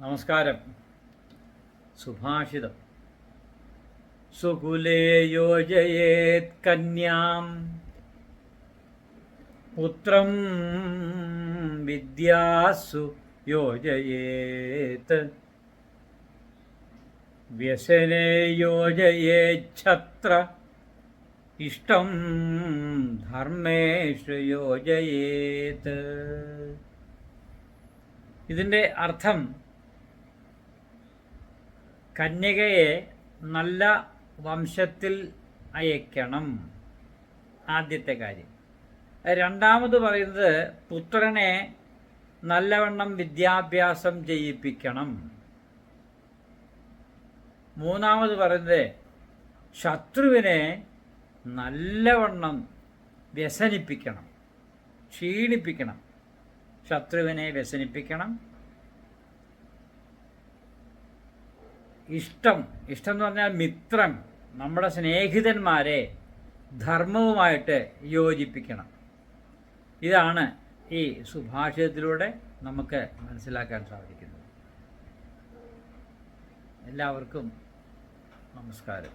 നമസ്കാരം. സുഭാഷിതം. സുകുലേ യോജയേത് കന്യാം പുത്രം വിദ്യാസു യോജയേത് വ്യസനേ യോജയേച്ഛത്ര ഇഷ്ടം ധർമ്മേഷു യോജയേത്. ഇതിൻ്റെ അർത്ഥം കന്യകയെ നല്ല വംശത്തിൽ അയക്കണം, ആദ്യത്തെ കാര്യം. രണ്ടാമത് പറയുന്നത് പുത്രനെ നല്ലവണ്ണം വിദ്യാഭ്യാസം ചെയ്യിപ്പിക്കണം. മൂന്നാമത് പറയുന്നത് ശത്രുവിനെ നല്ലവണ്ണം വ്യസനിപ്പിക്കണം, ക്ഷീണിപ്പിക്കണം. ശത്രുവിനെ വ്യസനിപ്പിക്കണം. ഇഷ്ടം എന്ന് പറഞ്ഞാൽ മിത്രം, നമ്മുടെ സ്നേഹിതന്മാരെ ധർമ്മവുമായിട്ട് യോജിപ്പിക്കണം. ഇതാണ് ഈ സുഭാഷിതത്തിലൂടെ നമുക്ക് മനസ്സിലാക്കാൻ സാധിക്കുന്നത്. എല്ലാവർക്കും നമസ്കാരം.